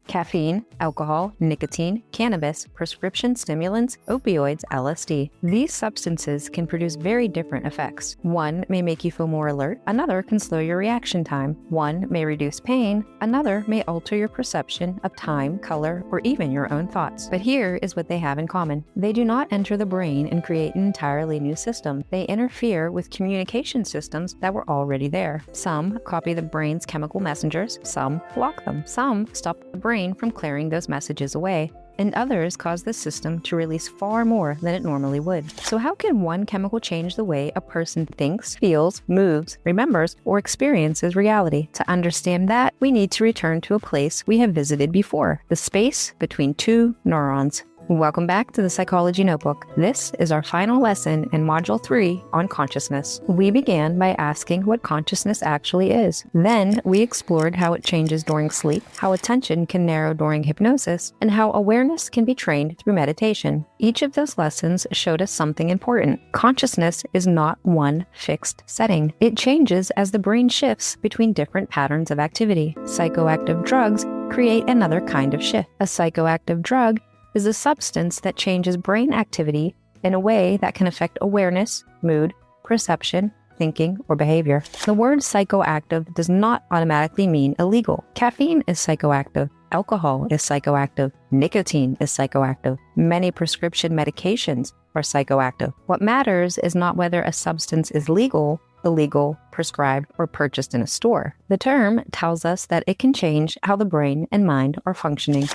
caffeine, alcohol, nicotine, cannabis, prescription stimulants, opioids, LSD. These substances can produce very different effects. One may make you feel more alert, another can slow your reaction time. One may reduce pain, another may alter your perception of time, color, or even your own thoughts. But here is what they have in common. They do not enter the brain and create an entirely new system. They interfere with communication systems that were already there. Some copy the brain's chemical messengers, some block them, some stop the brain from clearing those messages away, and others cause the system to release far more than it normally would. So how can one chemical change the way a person thinks, feels, moves, remembers, or experiences reality? To understand that, we need to return to a place we have visited before, the space between two neurons. Welcome back to the Psychology Notebook. This is our final lesson in Module 3 on consciousness. We began by asking what consciousness actually is. Then we explored how it changes during sleep, how attention can narrow during hypnosis, and how awareness can be trained through meditation. Each of those lessons showed us something important. Consciousness is not one fixed setting. It changes as the brain shifts between different patterns of activity. Psychoactive drugs create another kind of shift. A psychoactive drug is a substance that changes brain activity in a way that can affect awareness, mood, perception, thinking, or behavior. The word psychoactive does not automatically mean illegal. Caffeine is psychoactive. Alcohol is psychoactive. Nicotine is psychoactive. Many prescription medications are psychoactive. What matters is not whether a substance is legal, illegal, prescribed, or purchased in a store. The term tells us that it can change how the brain and mind are functioning.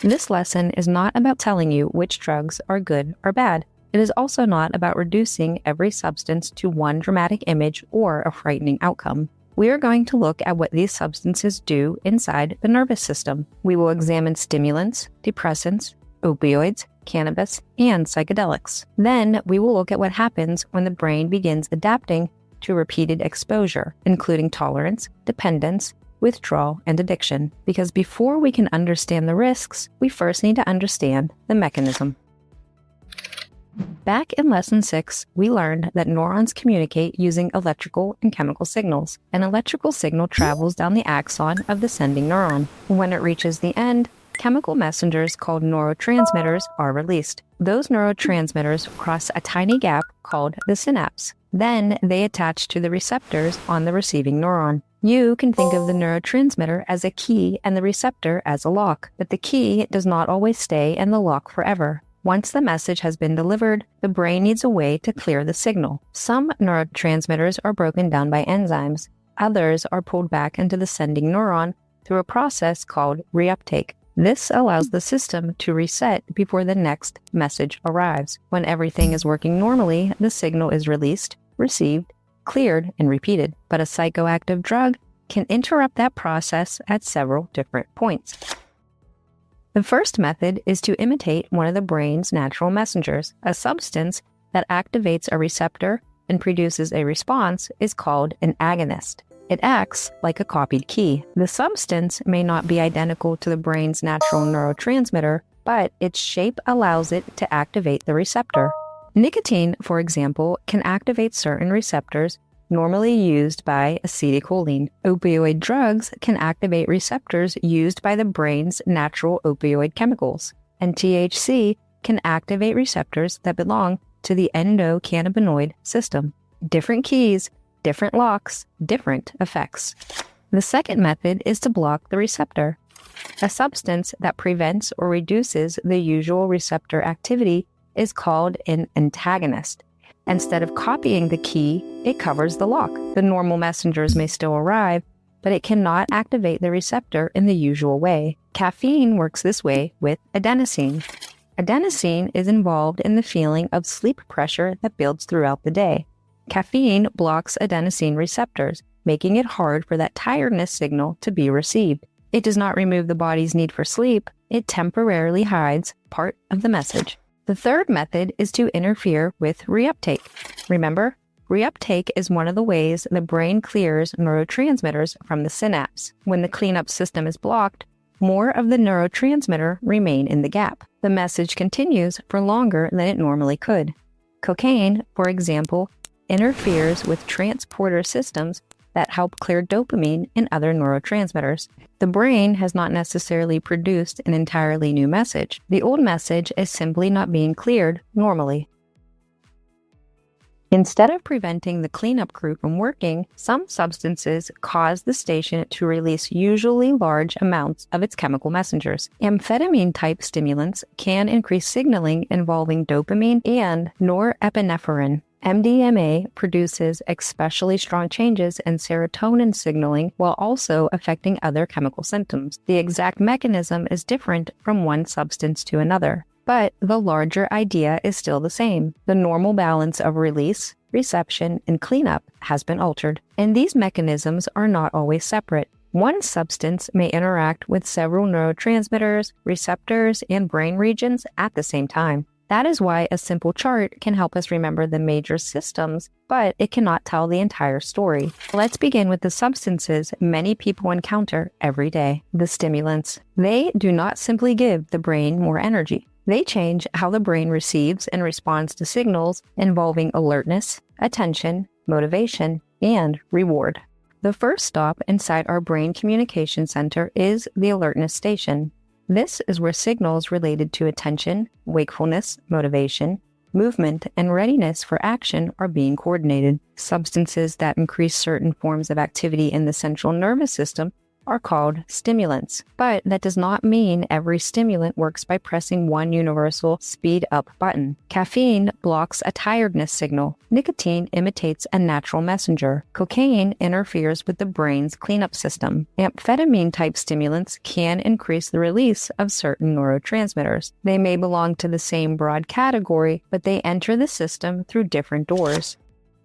This lesson is not about telling you which drugs are good or bad. It is also not about reducing every substance to one dramatic image or a frightening outcome. We are going to look at what these substances do inside the nervous system. We will examine stimulants, depressants, opioids, cannabis, and psychedelics. Then we will look at what happens when the brain begins adapting to repeated exposure, including tolerance, dependence, withdrawal, and addiction. Because before we can understand the risks, we first need to understand the mechanism. Back in Lesson 6, we learned that neurons communicate using electrical and chemical signals. An electrical signal travels down the axon of the sending neuron. When it reaches the end, chemical messengers called neurotransmitters are released. Those neurotransmitters cross a tiny gap called the synapse. Then they attach to the receptors on the receiving neuron. You can think of the neurotransmitter as a key and the receptor as a lock, but the key does not always stay in the lock forever. Once the message has been delivered, the brain needs a way to clear the signal. Some neurotransmitters are broken down by enzymes. Others are pulled back into the sending neuron through a process called reuptake. This allows the system to reset before the next message arrives. When everything is working normally, the signal is released, received, cleared, and repeated. But a psychoactive drug can interrupt that process at several different points. The first method is to imitate one of the brain's natural messengers. A substance that activates a receptor and produces a response is called an agonist. It acts like a copied key. The substance may not be identical to the brain's natural neurotransmitter, but its shape allows it to activate the receptor. Nicotine, for example, can activate certain receptors normally used by acetylcholine. Opioid drugs can activate receptors used by the brain's natural opioid chemicals. And THC can activate receptors that belong to the endocannabinoid system. Different keys, different locks, different effects. The second method is to block the receptor. A substance that prevents or reduces the usual receptor activity is called an antagonist. Instead of copying the key, it covers the lock. The normal messengers may still arrive, but it cannot activate the receptor in the usual way. Caffeine works this way with adenosine. Adenosine is involved in the feeling of sleep pressure that builds throughout the day. Caffeine blocks adenosine receptors, making it hard for that tiredness signal to be received. It does not remove the body's need for sleep, it temporarily hides part of the message. The third method is to interfere with reuptake. Remember, reuptake is one of the ways the brain clears neurotransmitters from the synapse. When the cleanup system is blocked, more of the neurotransmitter remain in the gap. The message continues for longer than it normally could. Cocaine, for example, interferes with transporter systems that help clear dopamine and other neurotransmitters. The brain has not necessarily produced an entirely new message. The old message is simply not being cleared normally. Instead of preventing the cleanup crew from working, some substances cause the station to release usually large amounts of its chemical messengers. Amphetamine-type stimulants can increase signaling involving dopamine and norepinephrine. MDMA produces especially strong changes in serotonin signaling while also affecting other chemical symptoms. The exact mechanism is different from one substance to another, but the larger idea is still the same. The normal balance of release, reception, and cleanup has been altered, and these mechanisms are not always separate. One substance may interact with several neurotransmitters, receptors, and brain regions at the same time. That is why a simple chart can help us remember the major systems, but it cannot tell the entire story. Let's begin with the substances many people encounter every day, the stimulants. They do not simply give the brain more energy. They change how the brain receives and responds to signals involving alertness, attention, motivation, and reward. The first stop inside our brain communication center is the alertness station. This is where signals related to attention, wakefulness, motivation, movement, and readiness for action are being coordinated. Substances that increase certain forms of activity in the central nervous system are called stimulants, but that does not mean every stimulant works by pressing one universal speed up button. Caffeine blocks a tiredness signal. Nicotine imitates a natural messenger. Cocaine interferes with the brain's cleanup system. Amphetamine-type stimulants can increase the release of certain neurotransmitters. They may belong to the same broad category, but they enter the system through different doors.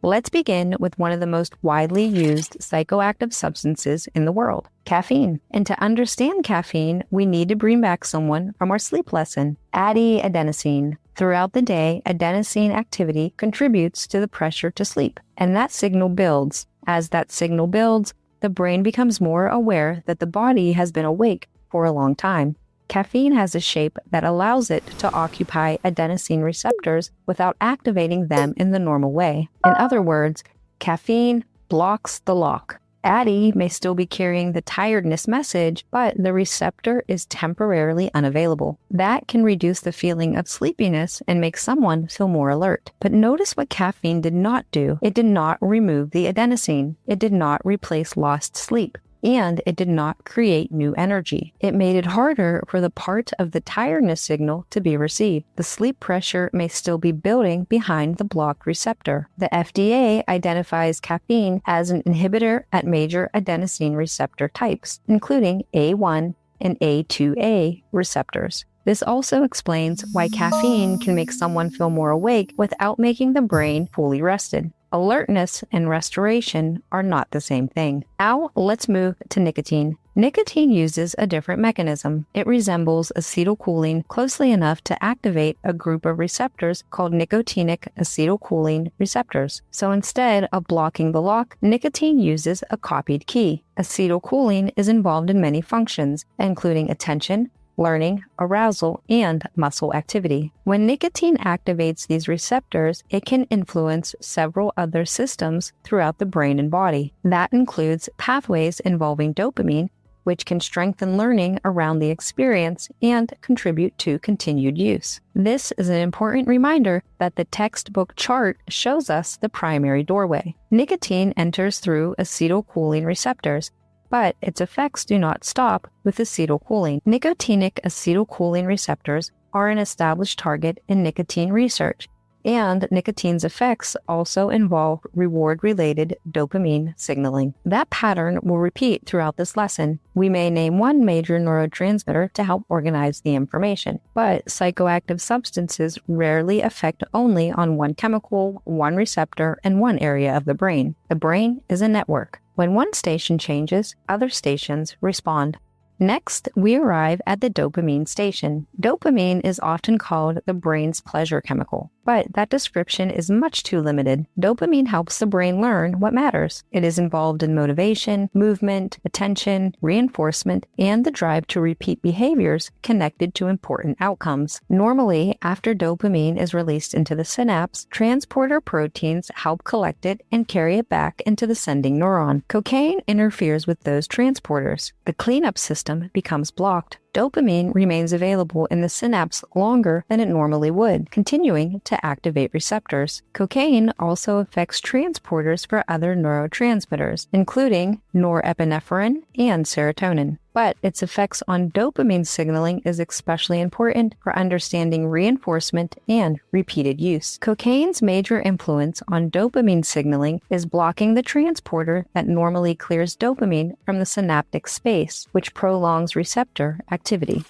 Let's begin with one of the most widely used psychoactive substances in the world, caffeine. And to understand caffeine, we need to bring back someone from our sleep lesson, adenosine. Throughout the day, adenosine activity contributes to the pressure to sleep, and that signal builds. As that signal builds, the brain becomes more aware that the body has been awake for a long time. Caffeine has a shape that allows it to occupy adenosine receptors without activating them in the normal way. In other words, caffeine blocks the lock. Addy may still be carrying the tiredness message, but the receptor is temporarily unavailable. That can reduce the feeling of sleepiness and make someone feel more alert. But notice what caffeine did not do. It did not remove the adenosine. It did not replace lost sleep. And it did not create new energy. It made it harder for the part of the tiredness signal to be received. The sleep pressure may still be building behind the blocked receptor. The FDA identifies caffeine as an inhibitor at major adenosine receptor types, including A1 and A2A receptors. This also explains why caffeine can make someone feel more awake without making the brain fully rested. Alertness and restoration are not the same thing. Now, let's move to nicotine. Nicotine uses a different mechanism. It resembles acetylcholine closely enough to activate a group of receptors called nicotinic acetylcholine receptors. So instead of blocking the lock, nicotine uses a copied key. Acetylcholine is involved in many functions, including attention, learning, arousal, and muscle activity. When nicotine activates these receptors, it can influence several other systems throughout the brain and body. That includes pathways involving dopamine, which can strengthen learning around the experience and contribute to continued use. This is an important reminder that the textbook chart shows us the primary doorway. Nicotine enters through acetylcholine receptors, but its effects do not stop with acetylcholine. Nicotinic acetylcholine receptors are an established target in nicotine research, and nicotine's effects also involve reward-related dopamine signaling. That pattern will repeat throughout this lesson. We may name one major neurotransmitter to help organize the information, but psychoactive substances rarely affect only on one chemical, one receptor, and one area of the brain. The brain is a network. When one station changes, other stations respond. Next, we arrive at the dopamine station. Dopamine is often called the brain's pleasure chemical, but that description is much too limited. Dopamine helps the brain learn what matters. It is involved in motivation, movement, attention, reinforcement, and the drive to repeat behaviors connected to important outcomes. Normally, after dopamine is released into the synapse, transporter proteins help collect it and carry it back into the sending neuron. Cocaine interferes with those transporters. The cleanup system becomes blocked. Dopamine remains available in the synapse longer than it normally would, continuing to activate receptors. Cocaine also affects transporters for other neurotransmitters, including norepinephrine and serotonin. But its effects on dopamine signaling is especially important for understanding reinforcement and repeated use. Cocaine's major influence on dopamine signaling is blocking the transporter that normally clears dopamine from the synaptic space, which prolongs receptor activity.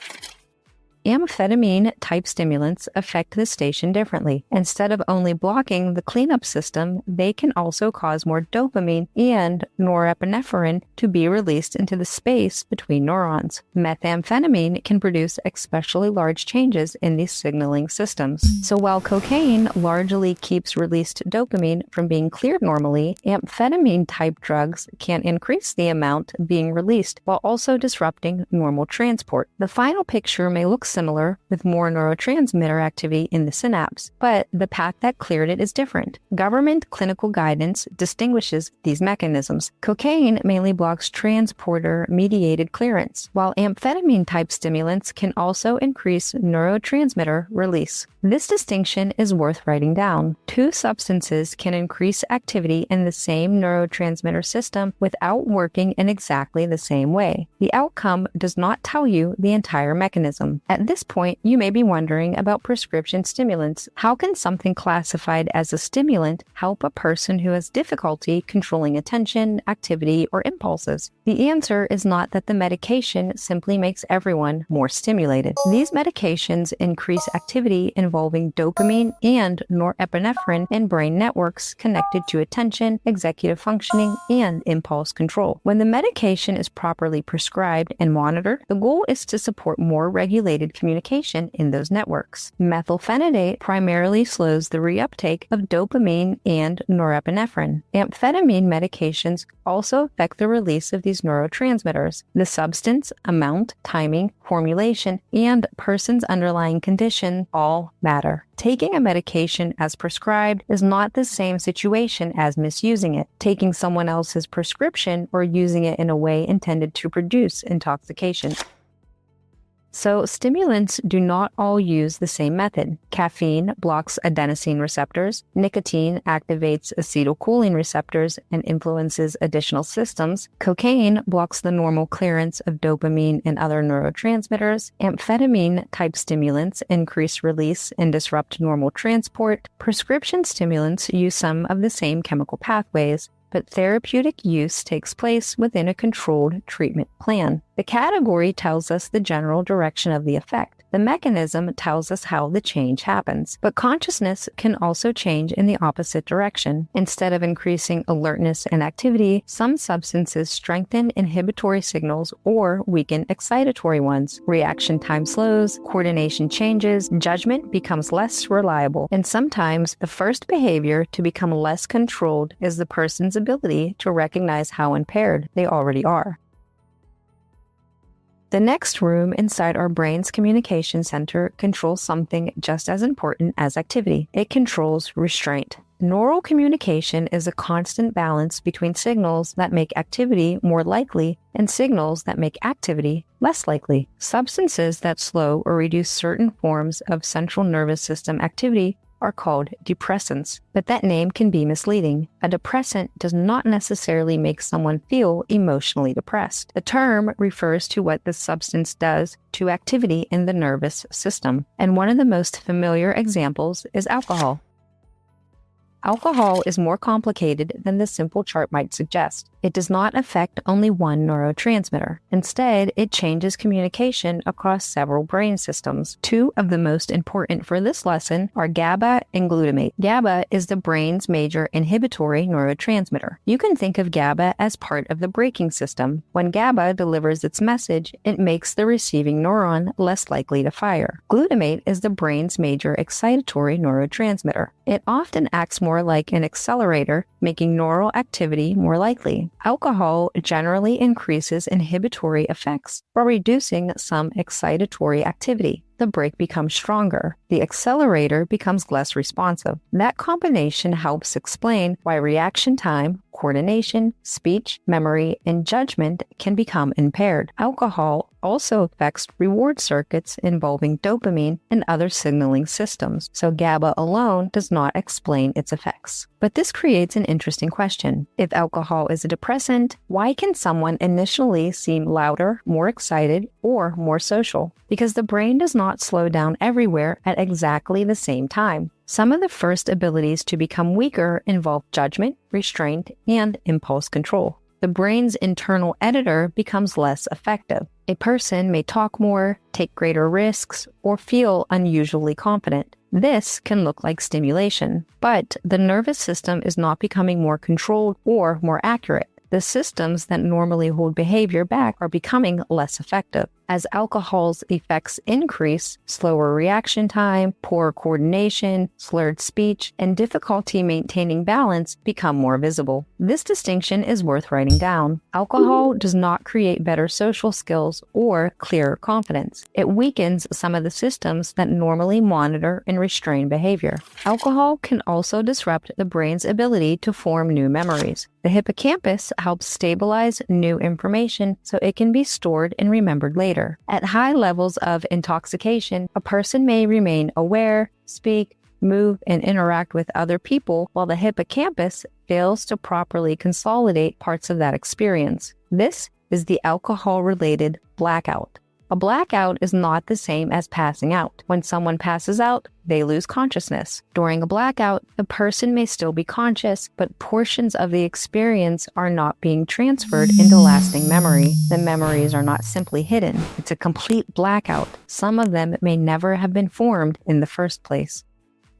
Amphetamine-type stimulants affect the station differently. Instead of only blocking the cleanup system, they can also cause more dopamine and norepinephrine to be released into the space between neurons. Methamphetamine can produce especially large changes in these signaling systems. So while cocaine largely keeps released dopamine from being cleared normally, amphetamine-type drugs can increase the amount being released while also disrupting normal transport. The final picture may look similar, with more neurotransmitter activity in the synapse, but the path that cleared it is different. Government clinical guidance distinguishes these mechanisms. Cocaine mainly blocks transporter-mediated clearance, while amphetamine-type stimulants can also increase neurotransmitter release. This distinction is worth writing down. Two substances can increase activity in the same neurotransmitter system without working in exactly the same way. The outcome does not tell you the entire mechanism. At this point, you may be wondering about prescription stimulants. How can something classified as a stimulant help a person who has difficulty controlling attention, activity, or impulses? The answer is not that the medication simply makes everyone more stimulated. These medications increase activity involving dopamine and norepinephrine in brain networks connected to attention, executive functioning, and impulse control. When the medication is properly prescribed and monitored, the goal is to support more regulated communication in those networks. Methylphenidate primarily slows the reuptake of dopamine and norepinephrine. Amphetamine medications also affect the release of these neurotransmitters. The substance, amount, timing, formulation, and person's underlying condition all matter. Taking a medication as prescribed is not the same situation as misusing it, taking someone else's prescription or using it in a way intended to produce intoxication. So, stimulants do not all use the same method. Caffeine blocks adenosine receptors, nicotine activates acetylcholine receptors and influences additional systems, cocaine blocks the normal clearance of dopamine and other neurotransmitters, amphetamine-type stimulants increase release and disrupt normal transport, prescription stimulants use some of the same chemical pathways, but therapeutic use takes place within a controlled treatment plan. The category tells us the general direction of the effect. The mechanism tells us how the change happens. But consciousness can also change in the opposite direction. Instead of increasing alertness and activity, some substances strengthen inhibitory signals or weaken excitatory ones. Reaction time slows, coordination changes, judgment becomes less reliable, and sometimes the first behavior to become less controlled is the person's ability to recognize how impaired they already are. The next room inside our brain's communication center controls something just as important as activity. It controls restraint. Neural communication is a constant balance between signals that make activity more likely and signals that make activity less likely. Substances that slow or reduce certain forms of central nervous system activity are called depressants, but that name can be misleading. A depressant does not necessarily make someone feel emotionally depressed. The term refers to what the substance does to activity in the nervous system, and one of the most familiar examples is alcohol. Alcohol is more complicated than the simple chart might suggest. It does not affect only one neurotransmitter. Instead, it changes communication across several brain systems. Two of the most important for this lesson are GABA and glutamate. GABA is the brain's major inhibitory neurotransmitter. You can think of GABA as part of the braking system. When GABA delivers its message, it makes the receiving neuron less likely to fire. Glutamate is the brain's major excitatory neurotransmitter. It often acts more like an accelerator, making neural activity more likely. Alcohol generally increases inhibitory effects while reducing some excitatory activity. The brake becomes stronger. The accelerator becomes less responsive. That combination helps explain why reaction time, coordination, speech, memory, and judgment can become impaired. Alcohol also affects reward circuits involving dopamine and other signaling systems, so GABA alone does not explain its effects. But this creates an interesting question. If alcohol is a depressant, why can someone initially seem louder, more excited, or more social? Because the brain does not slow down everywhere at exactly the same time. Some of the first abilities to become weaker involve judgment, restraint, and impulse control. The brain's internal editor becomes less effective. A person may talk more, take greater risks, or feel unusually confident. This can look like stimulation, but the nervous system is not becoming more controlled or more accurate. The systems that normally hold behavior back are becoming less effective. As alcohol's effects increase, slower reaction time, poor coordination, slurred speech, and difficulty maintaining balance become more visible. This distinction is worth writing down. Alcohol does not create better social skills or clearer confidence. It weakens some of the systems that normally monitor and restrain behavior. Alcohol can also disrupt the brain's ability to form new memories. The hippocampus helps stabilize new information so it can be stored and remembered later. At high levels of intoxication, a person may remain aware, speak, move, and interact with other people while the hippocampus fails to properly consolidate parts of that experience. This is the alcohol-related blackout. A blackout is not the same as passing out. When someone passes out, they lose consciousness. During a blackout, the person may still be conscious, but portions of the experience are not being transferred into lasting memory. The memories are not simply hidden. It's a complete blackout. Some of them may never have been formed in the first place.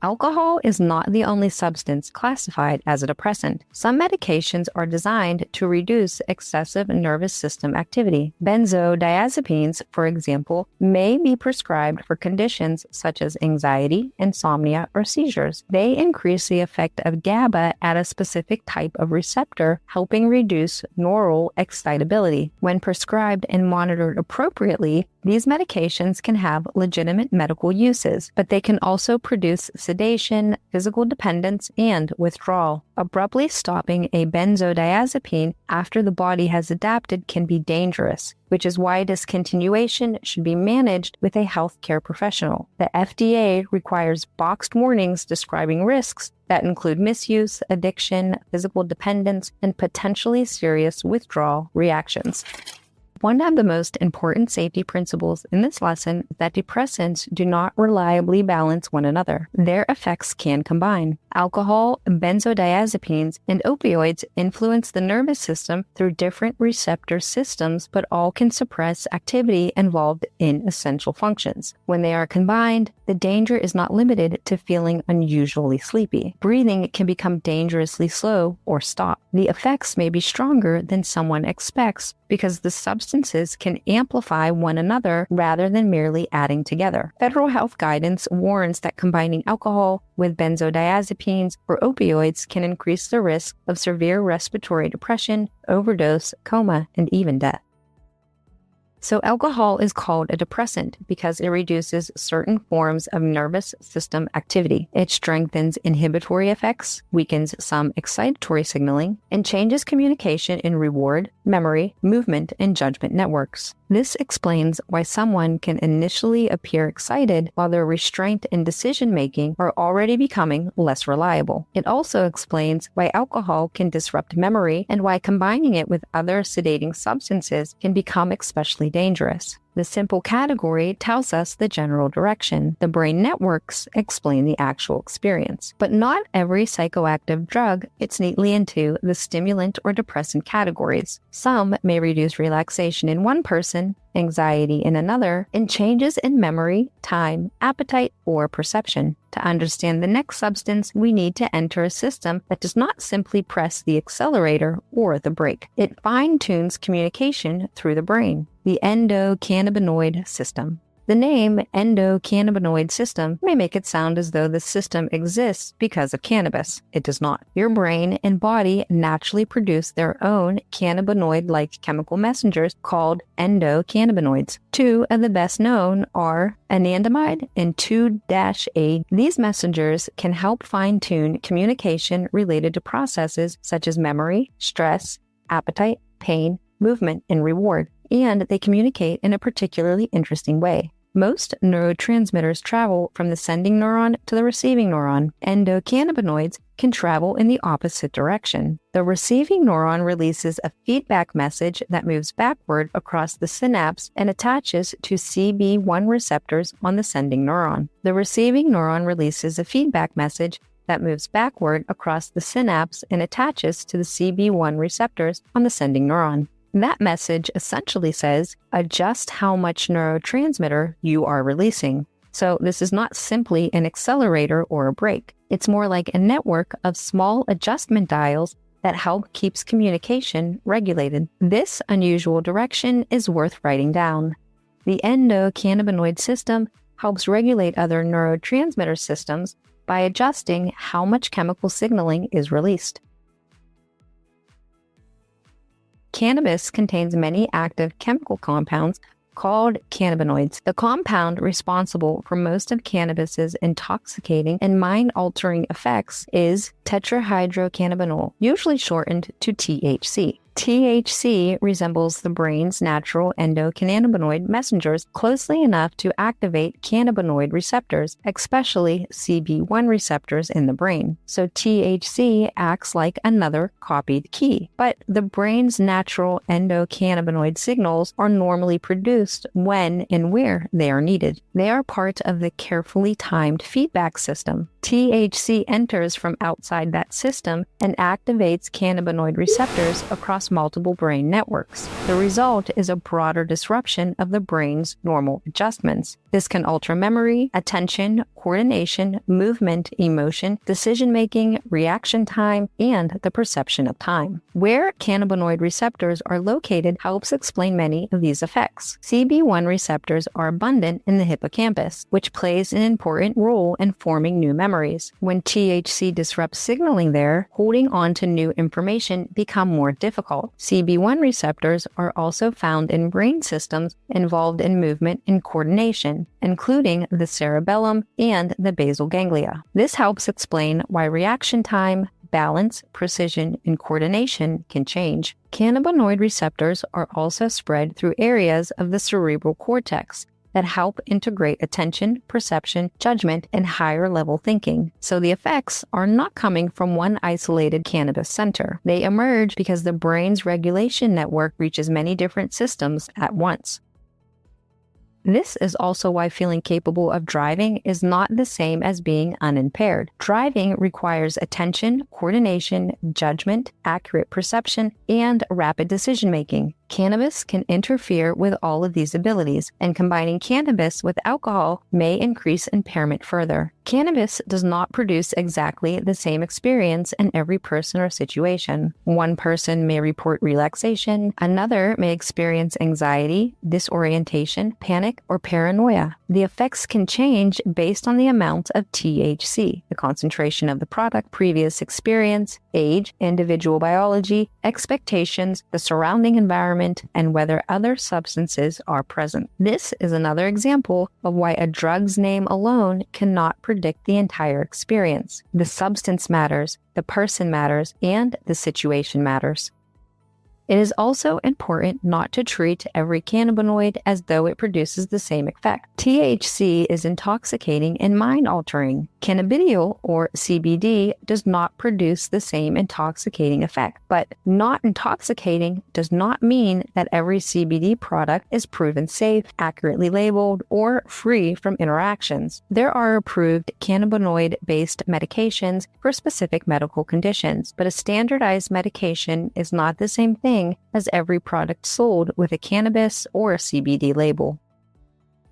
Alcohol is not the only substance classified as a depressant. Some medications are designed to reduce excessive nervous system activity. Benzodiazepines, for example, may be prescribed for conditions such as anxiety, insomnia, or seizures. They increase the effect of GABA at a specific type of receptor, helping reduce neural excitability. When prescribed and monitored appropriately, these medications can have legitimate medical uses, but they can also produce sedation, physical dependence, and withdrawal. Abruptly stopping a benzodiazepine after the body has adapted can be dangerous, which is why discontinuation should be managed with a healthcare professional. The FDA requires boxed warnings describing risks that include misuse, addiction, physical dependence, and potentially serious withdrawal reactions. One of the most important safety principles in this lesson is that depressants do not reliably balance one another. Their effects can combine. Alcohol, benzodiazepines, and opioids influence the nervous system through different receptor systems, but all can suppress activity involved in essential functions. When they are combined, the danger is not limited to feeling unusually sleepy. Breathing can become dangerously slow or stop. The effects may be stronger than someone expects because the substances can amplify one another rather than merely adding together. Federal health guidance warns that combining alcohol with benzodiazepines or opioids can increase the risk of severe respiratory depression, overdose, coma, and even death. So alcohol is called a depressant because it reduces certain forms of nervous system activity. It strengthens inhibitory effects, weakens some excitatory signaling, and changes communication in reward, memory, movement, and judgment networks. This explains why someone can initially appear excited while their restraint and decision-making are already becoming less reliable. It also explains why alcohol can disrupt memory and why combining it with other sedating substances can become especially dangerous. The simple category tells us the general direction. The brain networks explain the actual experience. But not every psychoactive drug fits neatly into the stimulant or depressant categories. Some may reduce relaxation in one person, anxiety in another, and changes in memory, time, appetite, or perception. To understand the next substance, we need to enter a system that does not simply press the accelerator or the brake. It fine-tunes communication through the brain, the endocannabinoid system. The name endocannabinoid system may make it sound as though the system exists because of cannabis. It does not. Your brain and body naturally produce their own cannabinoid-like chemical messengers called endocannabinoids. Two of the best known are anandamide and 2-A. These messengers can help fine-tune communication related to processes such as memory, stress, appetite, pain, movement, and reward. And they communicate in a particularly interesting way. Most neurotransmitters travel from the sending neuron to the receiving neuron. Endocannabinoids can travel in the opposite direction. The receiving neuron releases a feedback message that moves backward across the synapse and attaches to CB1 receptors on the sending neuron. The receiving neuron releases a feedback message that moves backward across the synapse and attaches to the CB1 receptors on the sending neuron. That message essentially says, adjust how much neurotransmitter you are releasing. So this is not simply an accelerator or a brake. It's more like a network of small adjustment dials that help keeps communication regulated. This unusual direction is worth writing down. The endocannabinoid system helps regulate other neurotransmitter systems by adjusting how much chemical signaling is released. Cannabis contains many active chemical compounds called cannabinoids. The compound responsible for most of cannabis's intoxicating and mind-altering effects is tetrahydrocannabinol, usually shortened to THC. THC resembles the brain's natural endocannabinoid messengers closely enough to activate cannabinoid receptors, especially CB1 receptors in the brain. So THC acts like another copied key. But the brain's natural endocannabinoid signals are normally produced when and where they are needed. They are part of the carefully timed feedback system. THC enters from outside that system and activates cannabinoid receptors across multiple brain networks. The result is a broader disruption of the brain's normal adjustments. This can alter memory, attention, coordination, movement, emotion, decision-making, reaction time, and the perception of time. Where cannabinoid receptors are located helps explain many of these effects. CB1 receptors are abundant in the hippocampus, which plays an important role in forming new memories. When THC disrupts signaling there, holding on to new information become more difficult. CB1 receptors are also found in brain systems involved in movement and coordination, including the cerebellum and the basal ganglia. This helps explain why reaction time, balance, precision, and coordination can change. Cannabinoid receptors are also spread through areas of the cerebral cortex that help integrate attention, perception, judgment, and higher-level thinking. So the effects are not coming from one isolated cannabis center. They emerge because the brain's regulation network reaches many different systems at once. This is also why feeling capable of driving is not the same as being unimpaired. Driving requires attention, coordination, judgment, accurate perception, and rapid decision-making. Cannabis can interfere with all of these abilities, and combining cannabis with alcohol may increase impairment further. Cannabis does not produce exactly the same experience in every person or situation. One person may report relaxation, another may experience anxiety, disorientation, panic, or paranoia. The effects can change based on the amount of THC, the concentration of the product, previous experience, age, individual biology, expectations, the surrounding environment, and whether other substances are present. This is another example of why a drug's name alone cannot predict the entire experience. The substance matters, the person matters, and the situation matters. It is also important not to treat every cannabinoid as though it produces the same effect. THC is intoxicating and mind-altering. Cannabidiol, or CBD, does not produce the same intoxicating effect, but not intoxicating does not mean that every CBD product is proven safe, accurately labeled, or free from interactions. There are approved cannabinoid-based medications for specific medical conditions, but a standardized medication is not the same thing as every product sold with a cannabis or CBD label.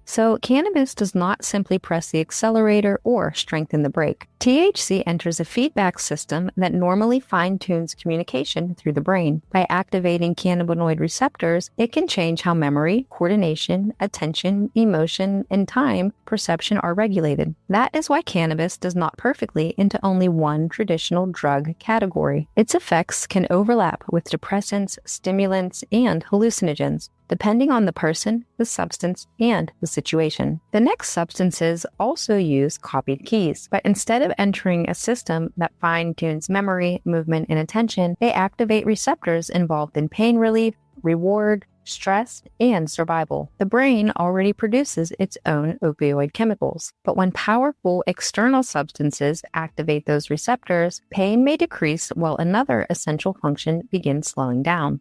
So, cannabis does not simply press the accelerator or strengthen the brake. THC enters a feedback system that normally fine-tunes communication through the brain. By activating cannabinoid receptors, it can change how memory, coordination, attention, emotion, and time perception are regulated. That is why cannabis does not perfectly into only one traditional drug category. Its effects can overlap with depressants, stimulants, and hallucinogens, depending on the person, the substance, and the situation. The next substances also use copied keys, but instead of entering a system that fine-tunes memory, movement, and attention, they activate receptors involved in pain relief, reward, stress, and survival. The brain already produces its own opioid chemicals, but when powerful external substances activate those receptors, pain may decrease while another essential function begins slowing down.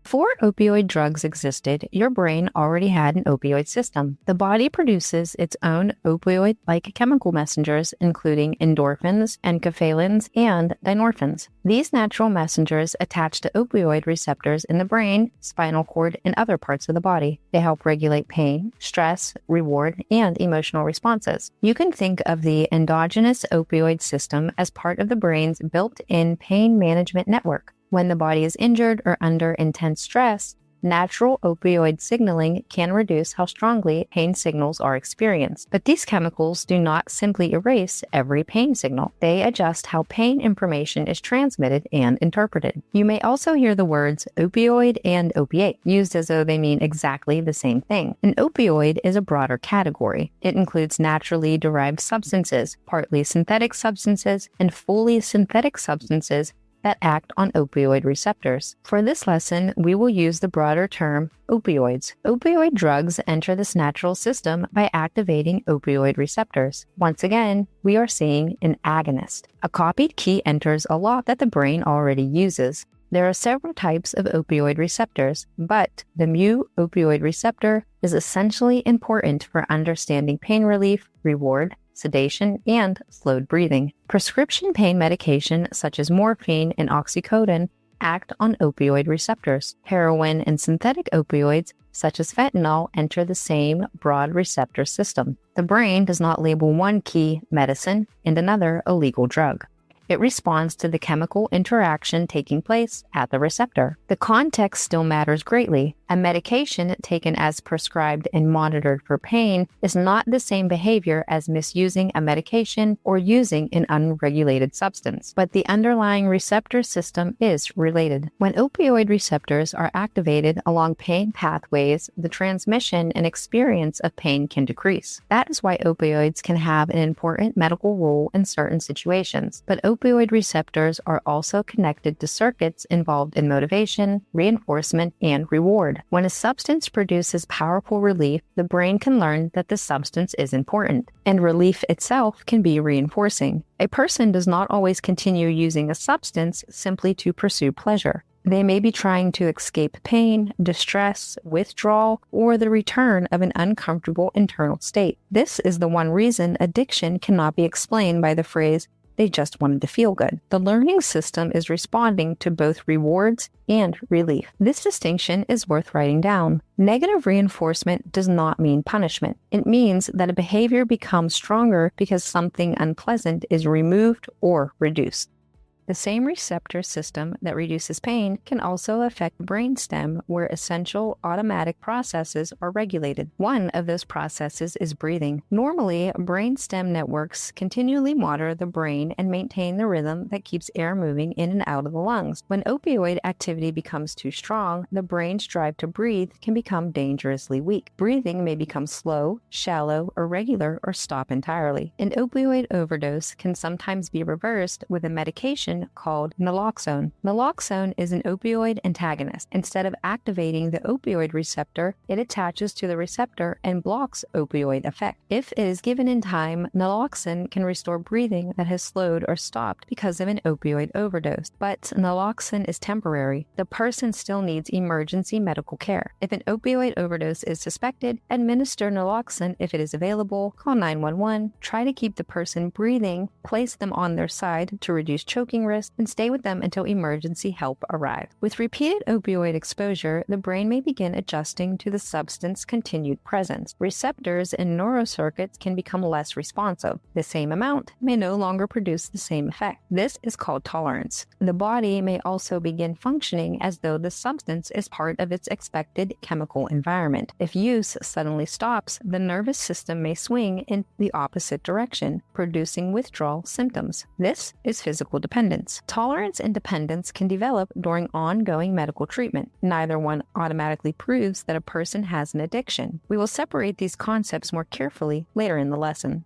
Before opioid drugs existed, your brain already had an opioid system. The body produces its own opioid-like chemical messengers, including endorphins, enkephalins, and dynorphins. These natural messengers attach to opioid receptors in the brain, spinal cord, and other parts of the body. They help regulate pain, stress, reward, and emotional responses. You can think of the endogenous opioid system as part of the brain's built-in pain management network. When the body is injured or under intense stress, natural opioid signaling can reduce how strongly pain signals are experienced. But these chemicals do not simply erase every pain signal. They adjust how pain information is transmitted and interpreted. You may also hear the words opioid and opiate used as though they mean exactly the same thing. An opioid is a broader category. It includes naturally derived substances, partly synthetic substances, and fully synthetic substances that act on opioid receptors. For this lesson, we will use the broader term opioids. Opioid drugs enter this natural system by activating opioid receptors. Once again, we are seeing an agonist. A copied key enters a lock that the brain already uses. There are several types of opioid receptors, but the mu opioid receptor is essentially important for understanding pain relief, reward, sedation, and slowed breathing. Prescription pain medication such as morphine and oxycodone act on opioid receptors. Heroin and synthetic opioids such as fentanyl enter the same broad receptor system. The brain does not label one key medicine and another a legal drug. It responds to the chemical interaction taking place at the receptor. The context still matters greatly. A medication taken as prescribed and monitored for pain is not the same behavior as misusing a medication or using an unregulated substance, but the underlying receptor system is related. When opioid receptors are activated along pain pathways, the transmission and experience of pain can decrease. That is why opioids can have an important medical role in certain situations, but opioid receptors are also connected to circuits involved in motivation, reinforcement, and reward. When a substance produces powerful relief, the brain can learn that the substance is important, and relief itself can be reinforcing. A person does not always continue using a substance simply to pursue pleasure. They may be trying to escape pain, distress, withdrawal, or the return of an uncomfortable internal state. This is the one reason addiction cannot be explained by the phrase, "they just wanted to feel good." The learning system is responding to both rewards and relief. This distinction is worth writing down. Negative reinforcement does not mean punishment. It means that a behavior becomes stronger because something unpleasant is removed or reduced. The same receptor system that reduces pain can also affect the brainstem, where essential automatic processes are regulated. One of those processes is breathing. Normally, brainstem networks continually monitor the brain and maintain the rhythm that keeps air moving in and out of the lungs. When opioid activity becomes too strong, the brain's drive to breathe can become dangerously weak. Breathing may become slow, shallow, irregular, or stop entirely. An opioid overdose can sometimes be reversed with a medication medication called naloxone. Naloxone is an opioid antagonist. Instead of activating the opioid receptor, it attaches to the receptor and blocks opioid effect. If it is given in time, naloxone can restore breathing that has slowed or stopped because of an opioid overdose. But naloxone is temporary. The person still needs emergency medical care. If an opioid overdose is suspected, administer naloxone if it is available, call 911, try to keep the person breathing, place them on their side to reduce choking risk, and stay with them until emergency help arrives. With repeated opioid exposure, the brain may begin adjusting to the substance's continued presence. Receptors in neurocircuits can become less responsive. The same amount may no longer produce the same effect. This is called tolerance. The body may also begin functioning as though the substance is part of its expected chemical environment. If use suddenly stops, the nervous system may swing in the opposite direction, producing withdrawal symptoms. This is physical dependence. Tolerance and dependence can develop during ongoing medical treatment. Neither one automatically proves that a person has an addiction. We will separate these concepts more carefully later in the lesson.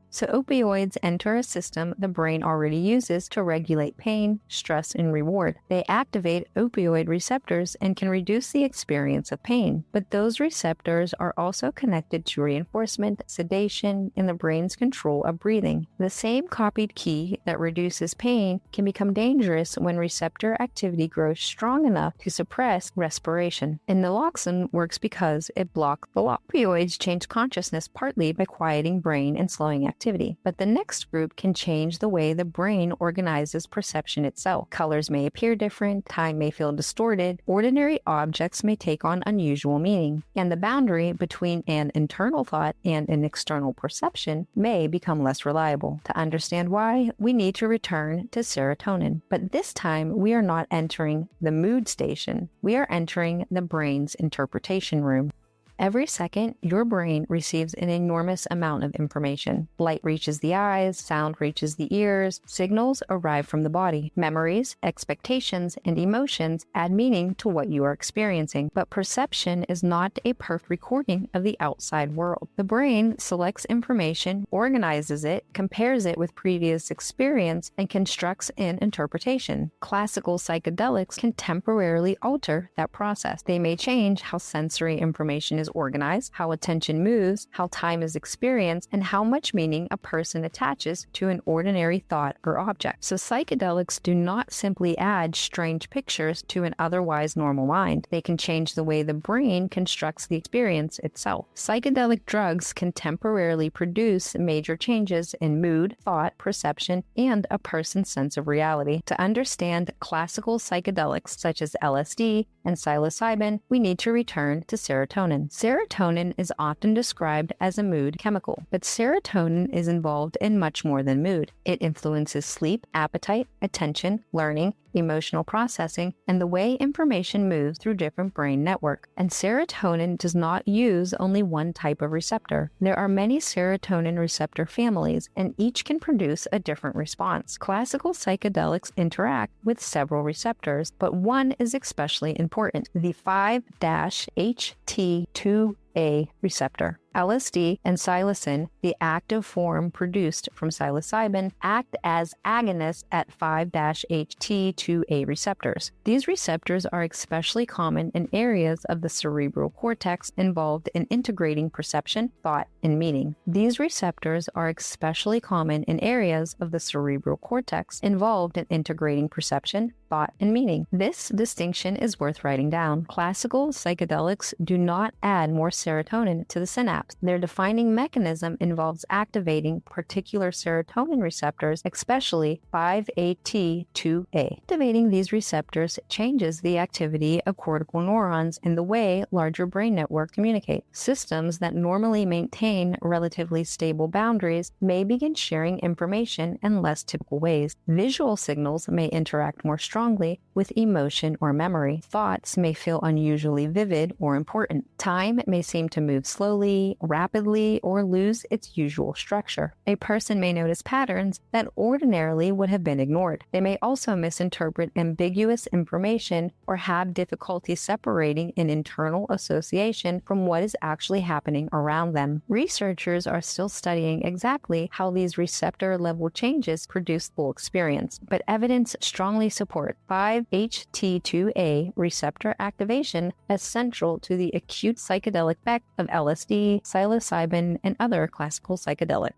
So opioids enter a system the brain already uses to regulate pain, stress, and reward. They activate opioid receptors and can reduce the experience of pain. But those receptors are also connected to reinforcement, sedation, and the brain's control of breathing. The same copied key that reduces pain can become dangerous when receptor activity grows strong enough to suppress respiration. And naloxone works because it blocks the lock. Opioids change consciousness partly by quieting brain and slowing activity. But the next group can change the way the brain organizes perception itself. Colors may appear different, time may feel distorted, ordinary objects may take on unusual meaning, and the boundary between an internal thought and an external perception may become less reliable. To understand why, we need to return to serotonin. But this time, we are not entering the mood station. We are entering the brain's interpretation room. Every second, your brain receives an enormous amount of information. Light reaches the eyes, sound reaches the ears, signals arrive from the body. Memories, expectations, and emotions add meaning to what you are experiencing. But perception is not a perfect recording of the outside world. The brain selects information, organizes it, compares it with previous experience, and constructs an interpretation. Classical psychedelics can temporarily alter that process. They may change how sensory information is organized, how attention moves, how time is experienced, and how much meaning a person attaches to an ordinary thought or object. So psychedelics do not simply add strange pictures to an otherwise normal mind. They can change the way the brain constructs the experience itself. Psychedelic drugs can temporarily produce major changes in mood, thought, perception, and a person's sense of reality. To understand classical psychedelics such as LSD and psilocybin, we need to return to serotonin. Serotonin is often described as a mood chemical, but serotonin is involved in much more than mood. It influences sleep, appetite, attention, learning, emotional processing, and the way information moves through different brain networks. And serotonin does not use only one type of receptor. There are many serotonin receptor families, and each can produce a different response. Classical psychedelics interact with several receptors, but one is especially important, the 5-HT2A receptor. LSD and psilocin, the active form produced from psilocybin, act as agonists at 5-HT2A receptors. These receptors are especially common in areas of the cerebral cortex involved in integrating perception, thought, and meaning. These receptors are especially common in areas of the cerebral cortex involved in integrating perception, thought, and meaning. This distinction is worth writing down. Classical psychedelics do not add more serotonin to the synapse. Their defining mechanism involves activating particular serotonin receptors, especially 5-HT2A. Activating these receptors changes the activity of cortical neurons in the way larger brain networks communicate. Systems that normally maintain relatively stable boundaries may begin sharing information in less typical ways. Visual signals may interact more strongly with emotion or memory. Thoughts may feel unusually vivid or important. Time may seem seem to move slowly, rapidly, or lose its usual structure. A person may notice patterns that ordinarily would have been ignored. They may also misinterpret ambiguous information or have difficulty separating an internal association from what is actually happening around them. Researchers are still studying exactly how these receptor-level changes produce full experience, but evidence strongly supports 5-HT2A receptor activation as central to the acute psychedelic effect of LSD, psilocybin, and other classical psychedelics.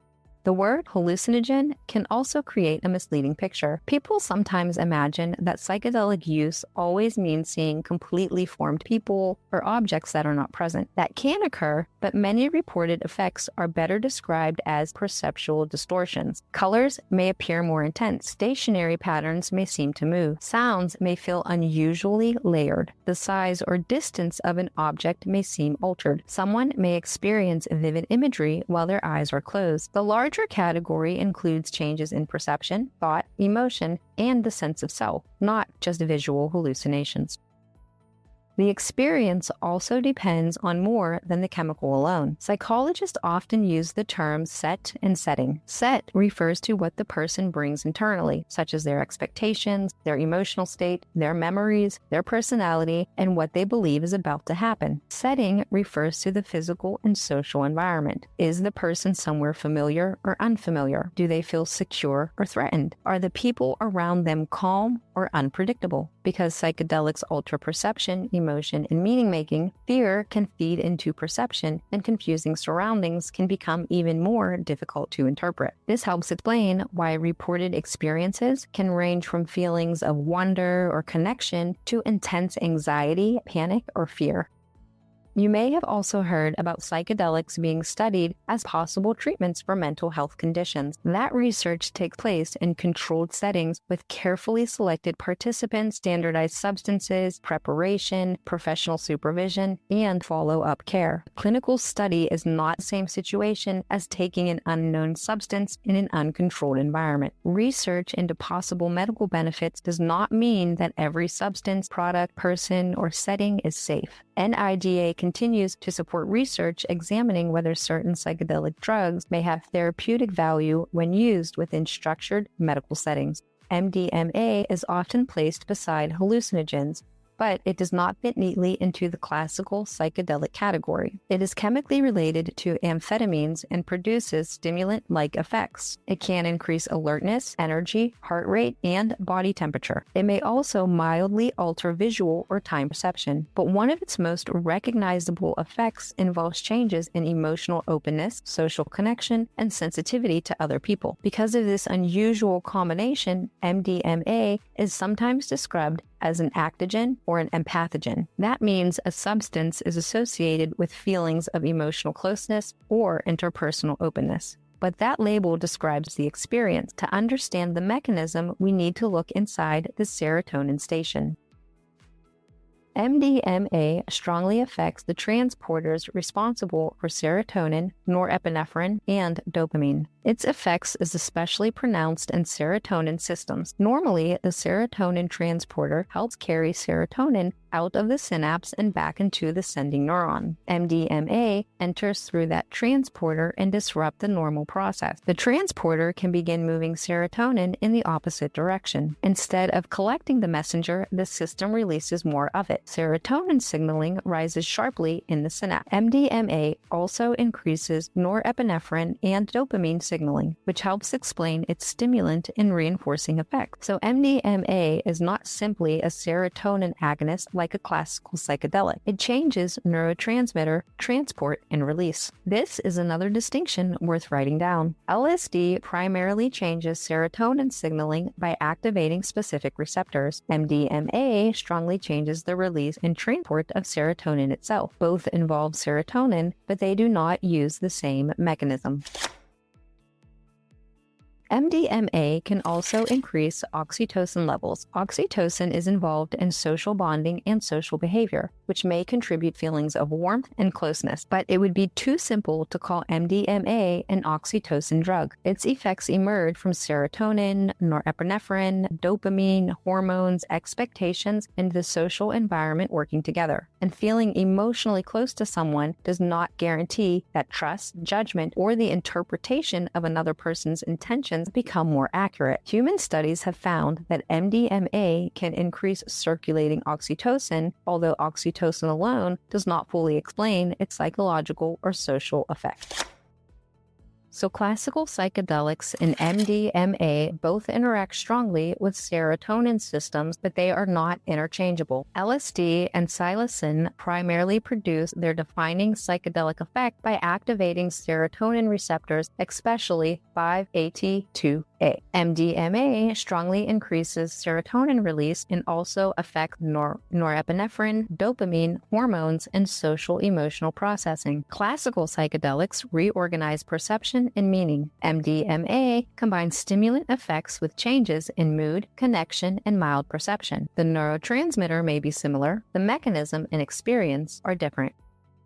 The word hallucinogen can also create a misleading picture. People sometimes imagine that psychedelic use always means seeing completely formed people or objects that are not present. That can occur, but many reported effects are better described as perceptual distortions. Colors may appear more intense. Stationary patterns may seem to move. Sounds may feel unusually layered. The size or distance of an object may seem altered. Someone may experience vivid imagery while their eyes are closed. The larger category includes changes in perception, thought, emotion, and the sense of self, not just visual hallucinations. The experience also depends on more than the chemical alone. Psychologists often use the terms set and setting. Set refers to what the person brings internally, such as their expectations, their emotional state, their memories, their personality, and what they believe is about to happen. Setting refers to the physical and social environment. Is the person somewhere familiar or unfamiliar? Do they feel secure or threatened? Are the people around them calm or unpredictable? Because psychedelics alter perception, emotion, and meaning-making, fear can feed into perception, and confusing surroundings can become even more difficult to interpret. This helps explain why reported experiences can range from feelings of wonder or connection to intense anxiety, panic, or fear. You may have also heard about psychedelics being studied as possible treatments for mental health conditions. That research takes place in controlled settings with carefully selected participants, standardized substances, preparation, professional supervision, and follow-up care. Clinical study is not the same situation as taking an unknown substance in an uncontrolled environment. Research into possible medical benefits does not mean that every substance, product, person, or setting is safe. NIDA continues to support research examining whether certain psychedelic drugs may have therapeutic value when used within structured medical settings. MDMA is often placed beside hallucinogens, but it does not fit neatly into the classical psychedelic category. It is chemically related to amphetamines and produces stimulant-like effects. It can increase alertness, energy, heart rate, and body temperature. It may also mildly alter visual or time perception, but one of its most recognizable effects involves changes in emotional openness, social connection, and sensitivity to other people. Because of this unusual combination, MDMA is sometimes described as an actogen or an empathogen. That means a substance is associated with feelings of emotional closeness or interpersonal openness. But that label describes the experience. To understand the mechanism, we need to look inside the serotonin station. MDMA strongly affects the transporters responsible for serotonin, norepinephrine, and dopamine. Its effects is especially pronounced in serotonin systems. Normally, the serotonin transporter helps carry serotonin out of the synapse and back into the sending neuron. MDMA enters through that transporter and disrupts the normal process. The transporter can begin moving serotonin in the opposite direction. Instead of collecting the messenger, the system releases more of it. Serotonin signaling rises sharply in the synapse. MDMA also increases norepinephrine and dopamine signaling, which helps explain its stimulant and reinforcing effect. So MDMA is not simply a serotonin agonist like a classical psychedelic. It changes neurotransmitter transport and release. This is another distinction worth writing down. LSD primarily changes serotonin signaling by activating specific receptors. MDMA strongly changes the release and transport of serotonin itself. Both involve serotonin, but they do not use the same mechanism. MDMA can also increase oxytocin levels. Oxytocin is involved in social bonding and social behavior, which may contribute feelings of warmth and closeness. But it would be too simple to call MDMA an oxytocin drug. Its effects emerge from serotonin, norepinephrine, dopamine, hormones, expectations, and the social environment working together. And feeling emotionally close to someone does not guarantee that trust, judgment, or the interpretation of another person's intentions become more accurate. Human studies have found that MDMA can increase circulating oxytocin, although oxytocin alone does not fully explain its psychological or social effect. So classical psychedelics and MDMA both interact strongly with serotonin systems, but they are not interchangeable. LSD and psilocin primarily produce their defining psychedelic effect by activating serotonin receptors, especially 5-AT2A. MDMA strongly increases serotonin release and also affects norepinephrine, dopamine, hormones, and social emotional processing. Classical psychedelics reorganize perception and meaning. MDMA combines stimulant effects with changes in mood, connection, and mild perception. The neurotransmitter may be similar, the mechanism and experience are different.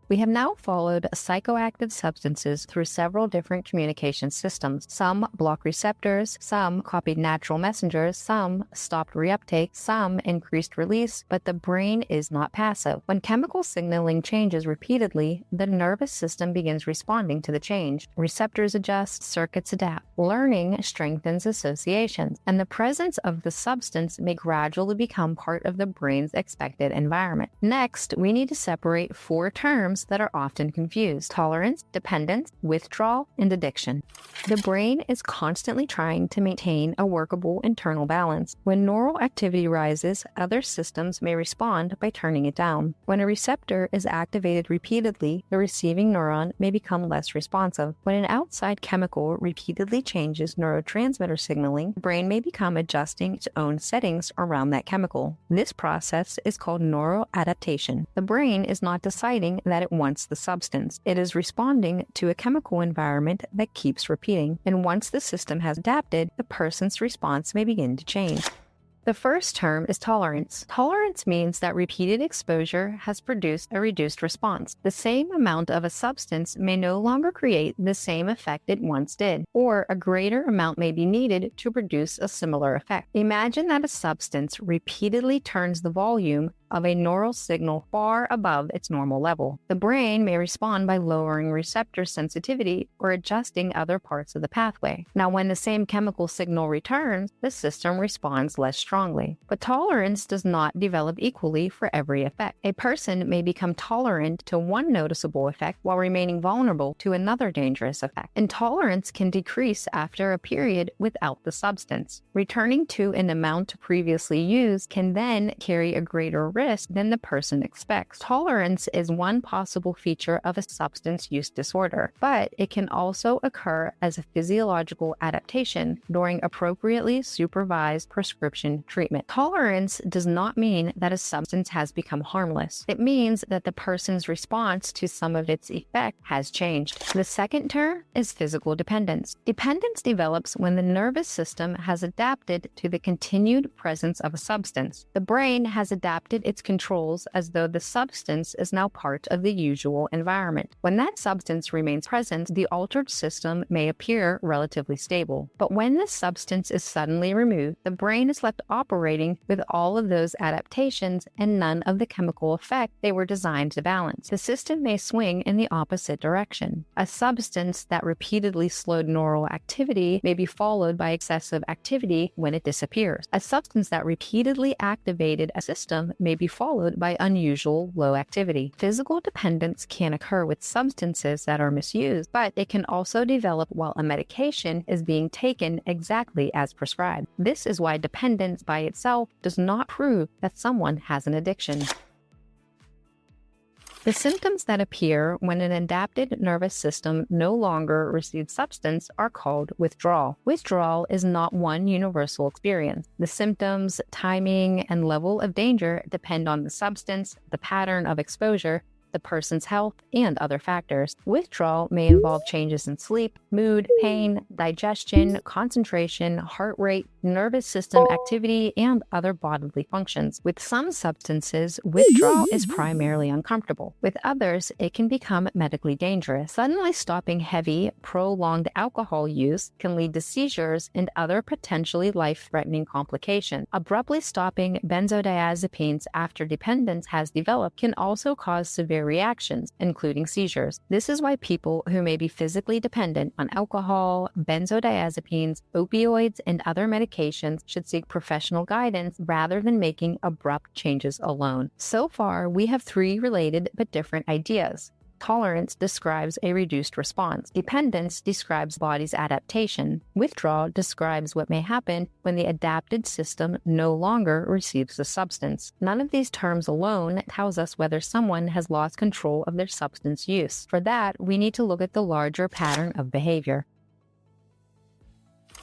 We have now followed psychoactive substances through several different communication systems. Some block receptors, some copied natural messengers, some stopped reuptake, some increased release, but the brain is not passive. When chemical signaling changes repeatedly, the nervous system begins responding to the change. Receptors adjust, circuits adapt. Learning strengthens associations, and the presence of the substance may gradually become part of the brain's expected environment. Next, we need to separate four terms that are often confused: tolerance, dependence, withdrawal, and addiction. The brain is constantly trying to maintain a workable internal balance. When neural activity rises, other systems may respond by turning it down. When a receptor is activated repeatedly, the receiving neuron may become less responsive. When an outside chemical repeatedly changes neurotransmitter signaling, the brain may become adjusting its own settings around that chemical. This process is called neuroadaptation. The brain is not deciding that it wants the substance. It is responding to a chemical environment that keeps repeating, and once the system has adapted, the person's response may begin to change. The first term is tolerance. Tolerance means that repeated exposure has produced a reduced response. The same amount of a substance may no longer create the same effect it once did, or a greater amount may be needed to produce a similar effect. Imagine that a substance repeatedly turns the volume of a neural signal far above its normal level. The brain may respond by lowering receptor sensitivity or adjusting other parts of the pathway. Now, when the same chemical signal returns, the system responds less strongly. But tolerance does not develop equally for every effect. A person may become tolerant to one noticeable effect while remaining vulnerable to another dangerous effect. And tolerance can decrease after a period without the substance. Returning to an amount previously used can then carry a greater risk than the person expects. Tolerance is one possible feature of a substance use disorder, but it can also occur as a physiological adaptation during appropriately supervised prescription treatment. Tolerance does not mean that a substance has become harmless. It means that the person's response to some of its effect has changed. The second term is physical dependence. Dependence develops when the nervous system has adapted to the continued presence of a substance. The brain has adapted its controls as though the substance is now part of the usual environment. When that substance remains present, the altered system may appear relatively stable. But when the substance is suddenly removed, the brain is left operating with all of those adaptations and none of the chemical effect they were designed to balance. The system may swing in the opposite direction. A substance that repeatedly slowed neural activity may be followed by excessive activity when it disappears. A substance that repeatedly activated a system may be followed by unusual low activity. Physical dependence can occur with substances that are misused, but it can also develop while a medication is being taken exactly as prescribed. This is why dependence by itself does not prove that someone has an addiction. The symptoms that appear when an adapted nervous system no longer receives substance are called withdrawal. Withdrawal is not one universal experience. The symptoms, timing, and level of danger depend on the substance, the pattern of exposure, the person's health, and other factors. Withdrawal may involve changes in sleep, mood, pain, digestion, concentration, heart rate, nervous system activity, and other bodily functions. With some substances, withdrawal is primarily uncomfortable. With others, it can become medically dangerous. Suddenly stopping heavy, prolonged alcohol use can lead to seizures and other potentially life-threatening complications. Abruptly stopping benzodiazepines after dependence has developed can also cause severe reactions, including seizures. This is why people who may be physically dependent on alcohol, benzodiazepines, opioids, and other medications should seek professional guidance rather than making abrupt changes alone. So far, we have three related but different ideas. Tolerance describes a reduced response. Dependence describes the body's adaptation. Withdrawal describes what may happen when the adapted system no longer receives the substance. None of these terms alone tells us whether someone has lost control of their substance use. For that, we need to look at the larger pattern of behavior.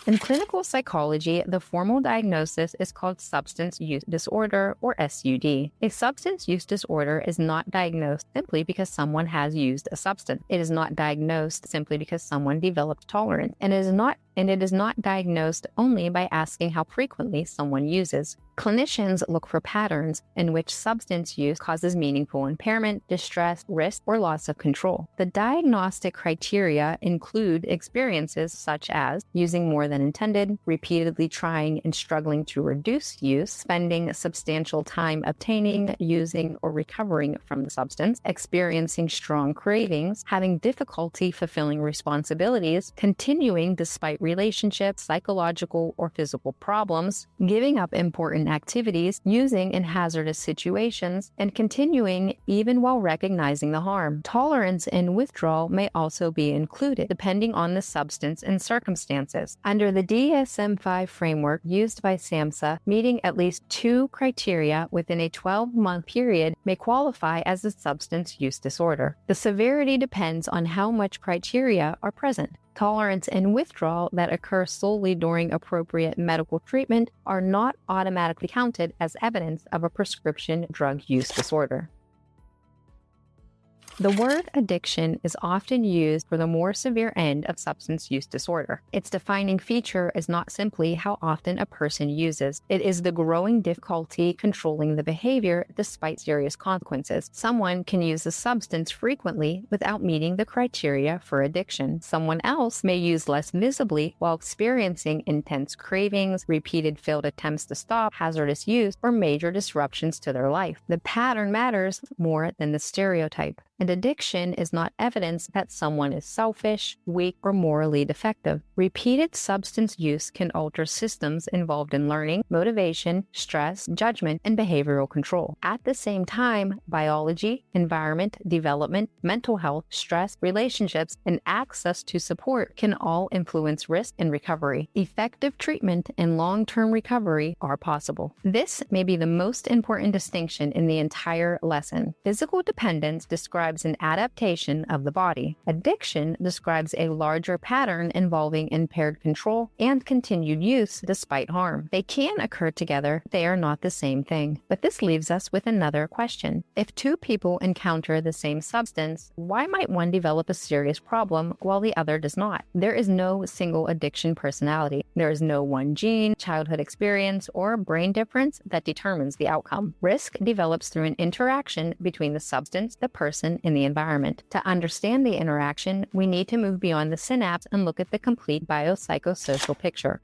In clinical psychology, the formal diagnosis is called substance use disorder, or SUD. A substance use disorder is not diagnosed simply because someone has used a substance. It is not diagnosed simply because someone developed tolerance, and it is not diagnosed only by asking how frequently someone uses. Clinicians look for patterns in which substance use causes meaningful impairment, distress, risk, or loss of control. The diagnostic criteria include experiences such as using more than intended, repeatedly trying and struggling to reduce use, spending substantial time obtaining, using, or recovering from the substance, experiencing strong cravings, having difficulty fulfilling responsibilities, continuing despite relationships, psychological or physical problems, giving up important activities, using in hazardous situations, and continuing even while recognizing the harm. Tolerance and withdrawal may also be included, depending on the substance and circumstances. Under the DSM-5 framework used by SAMHSA, meeting at least two criteria within a 12-month period may qualify as a substance use disorder. The severity depends on how much criteria are present. Tolerance and withdrawal that occur solely during appropriate medical treatment are not automatically counted as evidence of a prescription drug use disorder. The word addiction is often used for the more severe end of substance use disorder. Its defining feature is not simply how often a person uses. It is the growing difficulty controlling the behavior despite serious consequences. Someone can use a substance frequently without meeting the criteria for addiction. Someone else may use less visibly while experiencing intense cravings, repeated failed attempts to stop, hazardous use, or major disruptions to their life. The pattern matters more than the stereotype. And addiction is not evidence that someone is selfish, weak, or morally defective. Repeated substance use can alter systems involved in learning, motivation, stress, judgment, and behavioral control. At the same time, biology, environment, development, mental health, stress, relationships, and access to support can all influence risk and recovery. Effective treatment and long-term recovery are possible. This may be the most important distinction in the entire lesson. Physical dependence describes an adaptation of the body. Addiction describes a larger pattern involving impaired control and continued use despite harm. They can occur together, they are not the same thing. But this leaves us with another question. If two people encounter the same substance, why might one develop a serious problem while the other does not? There is no single addiction personality. There is no one gene, childhood experience, or brain difference that determines the outcome. Risk develops through an interaction between the substance, the person, and the environment. To understand the interaction, we need to move beyond the synapse and look at the complete biopsychosocial picture.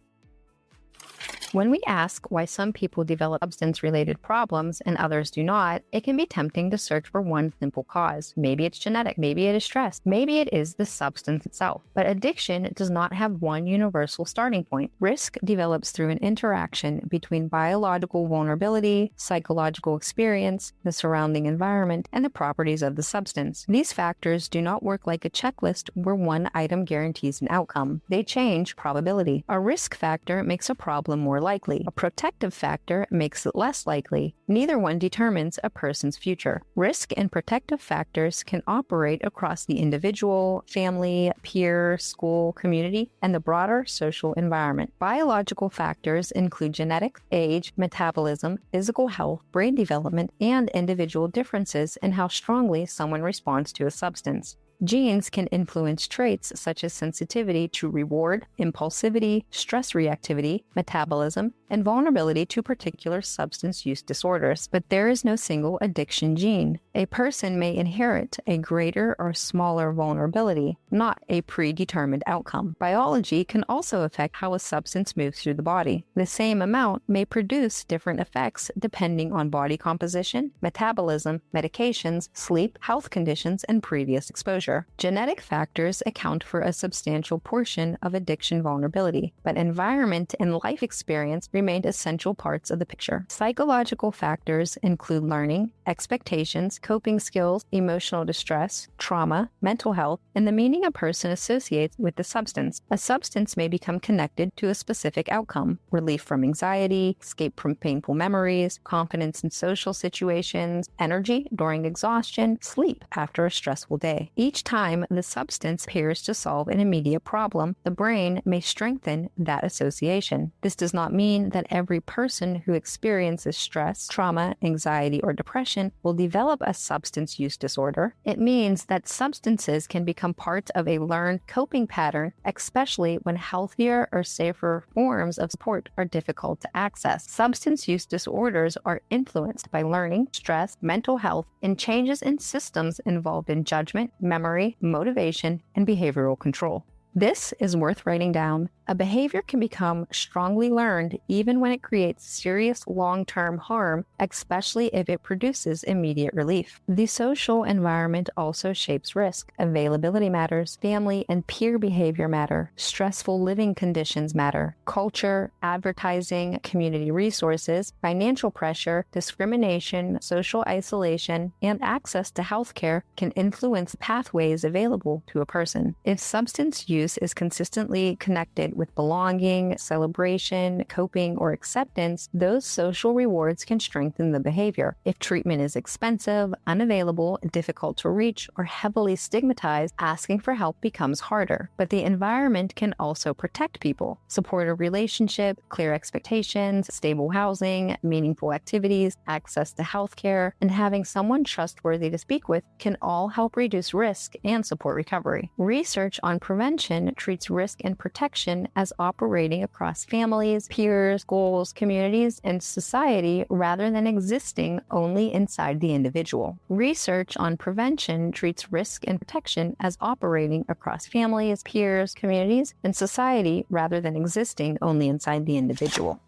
When we ask why some people develop substance-related problems and others do not, it can be tempting to search for one simple cause. Maybe it's genetic, maybe it is stress, maybe it is the substance itself. But addiction does not have one universal starting point. Risk develops through an interaction between biological vulnerability, psychological experience, the surrounding environment, and the properties of the substance. These factors do not work like a checklist where one item guarantees an outcome. They change probability. A risk factor makes a problem more likely. A protective factor makes it less likely. Neither one determines a person's future. Risk and protective factors can operate across the individual, family, peer, school, community, and the broader social environment. Biological factors include genetics, age, metabolism, physical health, brain development, and individual differences in how strongly someone responds to a substance. Genes can influence traits such as sensitivity to reward, impulsivity, stress reactivity, metabolism, and vulnerability to particular substance use disorders. But there is no single addiction gene. A person may inherit a greater or smaller vulnerability, not a predetermined outcome. Biology can also affect how a substance moves through the body. The same amount may produce different effects depending on body composition, metabolism, medications, sleep, health conditions, and previous exposure. Genetic factors account for a substantial portion of addiction vulnerability, but environment and life experience remained essential parts of the picture. Psychological factors include learning, expectations, coping skills, emotional distress, trauma, mental health, and the meaning a person associates with the substance. A substance may become connected to a specific outcome: relief from anxiety, escape from painful memories, confidence in social situations, energy during exhaustion, sleep after a stressful day. Each time the substance appears to solve an immediate problem, the brain may strengthen that association. This does not mean that every person who experiences stress, trauma, anxiety, or depression will develop a substance use disorder. It means that substances can become part of a learned coping pattern, especially when healthier or safer forms of support are difficult to access. Substance use disorders are influenced by learning, stress, mental health, and changes in systems involved in judgment, memory, motivation, and behavioral control. This is worth writing down. A behavior can become strongly learned even when it creates serious long-term harm, especially if it produces immediate relief. The social environment also shapes risk. Availability matters. Family and peer behavior matter. Stressful living conditions matter. Culture, advertising, community resources, financial pressure, discrimination, social isolation, and access to healthcare can influence pathways available to a person. If substance use is consistently connected with belonging, celebration, coping, or acceptance, those social rewards can strengthen the behavior. If treatment is expensive, unavailable, difficult to reach, or heavily stigmatized, asking for help becomes harder. But the environment can also protect people. Supportive relationship, clear expectations, stable housing, meaningful activities, access to healthcare, and having someone trustworthy to speak with can all help reduce risk and support recovery. Research on prevention treats risk and protection as operating across families, peers, schools, communities, and society rather than existing only inside the individual. Research on prevention treats risk and protection as operating across families, peers, communities, and society rather than existing only inside the individual.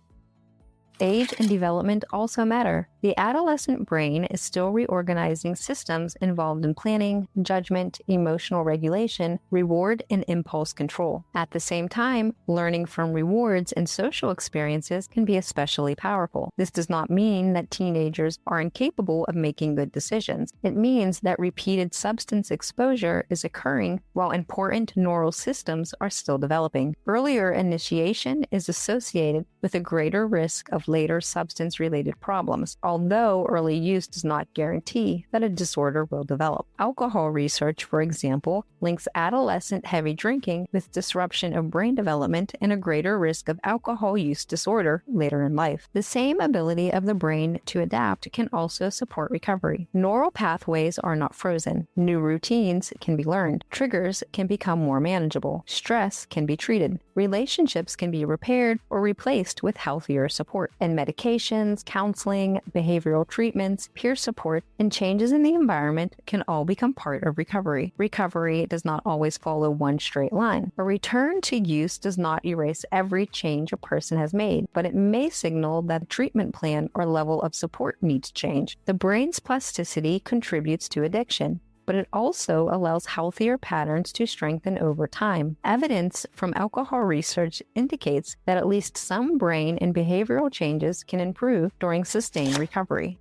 Age and development also matter. The adolescent brain is still reorganizing systems involved in planning, judgment, emotional regulation, reward, and impulse control. At the same time, learning from rewards and social experiences can be especially powerful. This does not mean that teenagers are incapable of making good decisions. It means that repeated substance exposure is occurring while important neural systems are still developing. Earlier initiation is associated with a greater risk of later substance-related problems, although early use does not guarantee that a disorder will develop. Alcohol research, for example, links adolescent heavy drinking with disruption of brain development and a greater risk of alcohol use disorder later in life. The same ability of the brain to adapt can also support recovery. Neural pathways are not frozen. New routines can be learned. Triggers can become more manageable. Stress can be treated. Relationships can be repaired or replaced with healthier support. And medications, counseling, behavioral treatments, peer support, and changes in the environment can all become part of recovery. Recovery does not always follow one straight line. A return to use does not erase every change a person has made, but it may signal that the treatment plan or level of support needs change. The brain's plasticity contributes to addiction, but it also allows healthier patterns to strengthen over time. Evidence from alcohol research indicates that at least some brain and behavioral changes can improve during sustained recovery.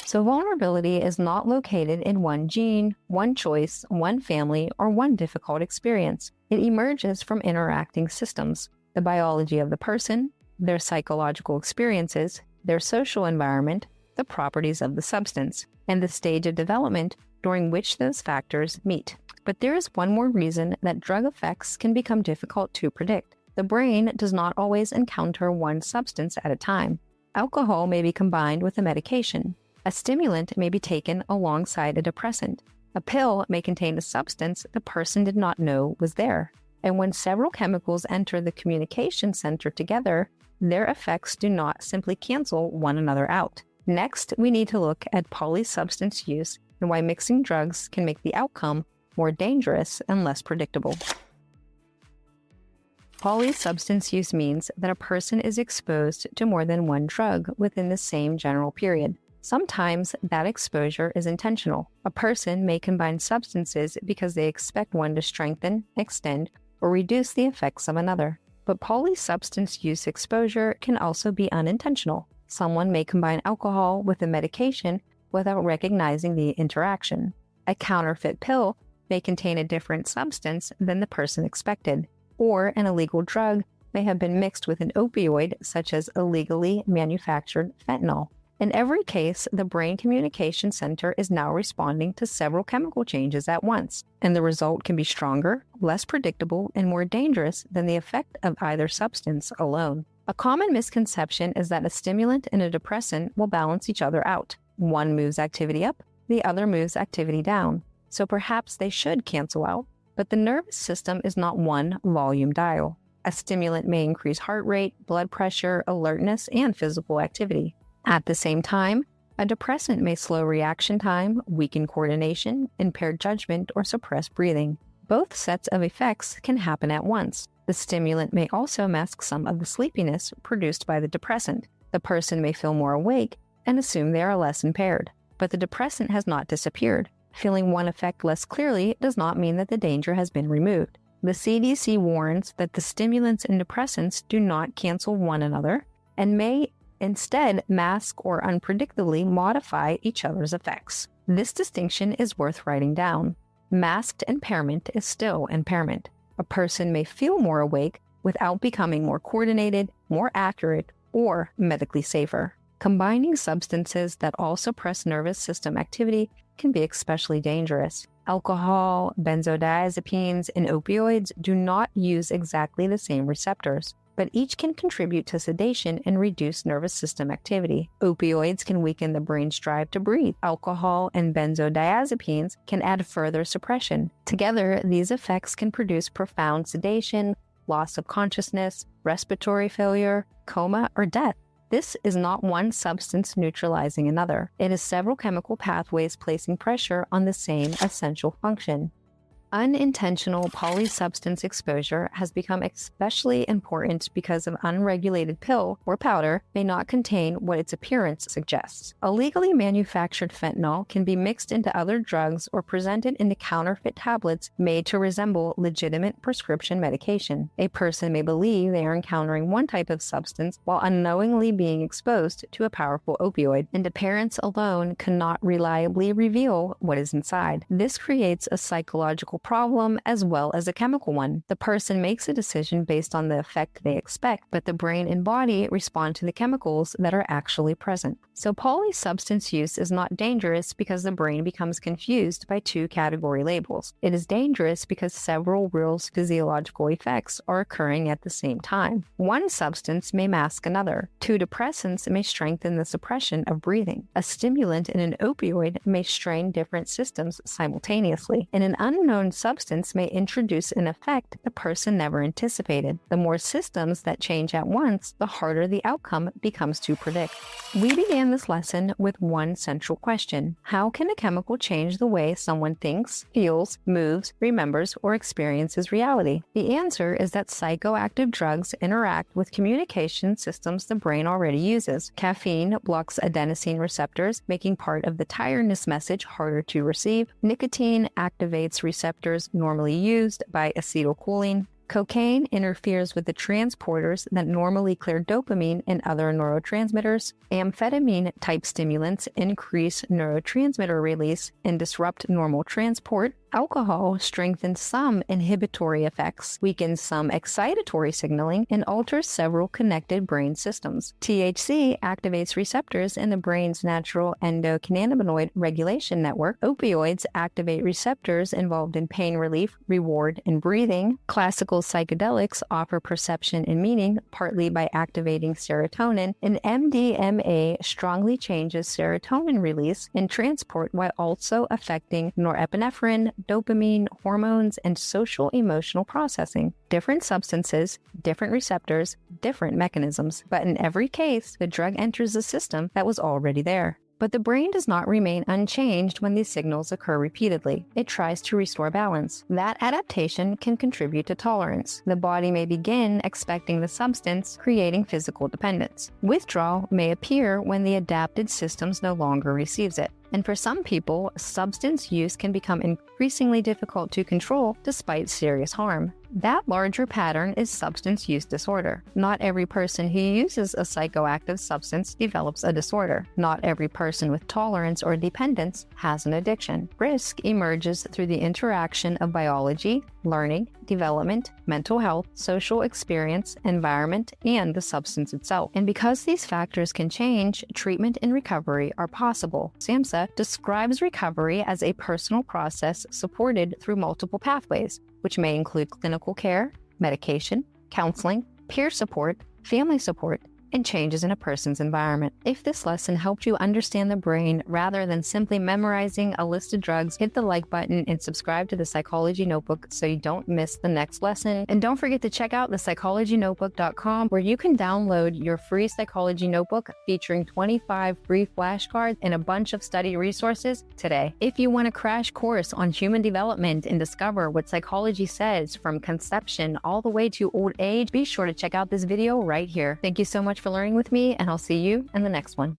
So vulnerability is not located in one gene, one choice, one family, or one difficult experience. It emerges from interacting systems. the biology of the person, their psychological experiences, their social environment, the properties of the substance, and the stage of development during which those factors meet. But there is one more reason that drug effects can become difficult to predict. The brain does not always encounter one substance at a time. Alcohol may be combined with a medication. A stimulant may be taken alongside a depressant. A pill may contain a substance the person did not know was there. And when several chemicals enter the communication center together, their effects do not simply cancel one another out. Next, we need to look at polysubstance use and why mixing drugs can make the outcome more dangerous and less predictable. Polysubstance use means that a person is exposed to more than one drug within the same general period. Sometimes that exposure is intentional. A person may combine substances because they expect one to strengthen, extend, or reduce the effects of another. But polysubstance use exposure can also be unintentional. Someone may combine alcohol with a medication without recognizing the interaction. A counterfeit pill may contain a different substance than the person expected, or an illegal drug may have been mixed with an opioid, such as illegally manufactured fentanyl. In every case, the brain communication center is now responding to several chemical changes at once, and the result can be stronger, less predictable, and more dangerous than the effect of either substance alone. A common misconception is that a stimulant and a depressant will balance each other out. One moves activity up, the other moves activity down, so perhaps they should cancel out. But the nervous system is not one volume dial. A stimulant may increase heart rate, blood pressure, alertness, and physical activity. At the same time, a depressant may slow reaction time, weaken coordination, impair judgment, or suppress breathing. Both sets of effects can happen at once. The stimulant may also mask some of the sleepiness produced by the depressant. The person may feel more awake and assume they are less impaired. But the depressant has not disappeared. Feeling one effect less clearly does not mean that the danger has been removed. The CDC warns that the stimulants and depressants do not cancel one another and may instead mask or unpredictably modify each other's effects. This distinction is worth writing down. Masked impairment is still impairment. A person may feel more awake without becoming more coordinated, more accurate, or medically safer. Combining substances that all suppress nervous system activity can be especially dangerous. Alcohol, benzodiazepines, and opioids do not use exactly the same receptors, but each can contribute to sedation and reduce nervous system activity. Opioids can weaken the brain's drive to breathe. Alcohol and benzodiazepines can add further suppression. Together, these effects can produce profound sedation, loss of consciousness, respiratory failure, coma, or death. This is not one substance neutralizing another. It is several chemical pathways placing pressure on the same essential function. Unintentional polysubstance exposure has become especially important because an unregulated pill or powder may not contain what its appearance suggests. Illegally manufactured fentanyl can be mixed into other drugs or presented into counterfeit tablets made to resemble legitimate prescription medication. A person may believe they are encountering one type of substance while unknowingly being exposed to a powerful opioid, and appearance alone cannot reliably reveal what is inside. This creates a psychological problem as well as a chemical one. The person makes a decision based on the effect they expect, but the brain and body respond to the chemicals that are actually present. So polysubstance use is not dangerous because the brain becomes confused by two category labels. It is dangerous because several real physiological effects are occurring at the same time. One substance may mask another. Two depressants may strengthen the suppression of breathing. A stimulant and an opioid may strain different systems simultaneously. And an unknown substance may introduce an effect the person never anticipated. The more systems that change at once, the harder the outcome becomes to predict. We began this lesson with one central question. How can a chemical change the way someone thinks, feels, moves, remembers, or experiences reality? The answer is that psychoactive drugs interact with communication systems the brain already uses. Caffeine blocks adenosine receptors, making part of the tiredness message harder to receive. Nicotine activates receptors normally used by acetylcholine. Cocaine interferes with the transporters that normally clear dopamine and other neurotransmitters. Amphetamine-type stimulants increase neurotransmitter release and disrupt normal transport. Alcohol strengthens some inhibitory effects, weakens some excitatory signaling, and alters several connected brain systems. THC activates receptors in the brain's natural endocannabinoid regulation network. Opioids activate receptors involved in pain relief, reward, and breathing. Classical psychedelics offer perception and meaning, partly by activating serotonin, and MDMA strongly changes serotonin release and transport while also affecting norepinephrine, dopamine, hormones, and social emotional processing. Different substances, different receptors, different mechanisms. But in every case, the drug enters the system that was already there. But the brain does not remain unchanged when these signals occur repeatedly. It tries to restore balance. That adaptation can contribute to tolerance. The body may begin expecting the substance, creating physical dependence. Withdrawal may appear when the adapted system no longer receives it. And for some people, substance use can become increasingly difficult to control despite serious harm. That larger pattern is substance use disorder. Not every person who uses a psychoactive substance develops a disorder. Not every person with tolerance or dependence has an addiction. Risk emerges through the interaction of biology, learning, development, mental health, social experience, environment, and the substance itself. And because these factors can change, treatment and recovery are possible. SAMHSA describes recovery as a personal process supported through multiple pathways, which may include clinical care, medication, counseling, peer support, family support, and changes in a person's environment. If this lesson helped you understand the brain rather than simply memorizing a list of drugs, hit the like button and subscribe to the Psychology Notebook so you don't miss the next lesson. And don't forget to check out the psychologynotebook.com, where you can download your free psychology notebook featuring 25 free flashcards and a bunch of study resources today. If you want a crash course on human development and discover what psychology says from conception all the way to old age, be sure to check out this video right here. Thank you so much for learning with me, and I'll see you in the next one.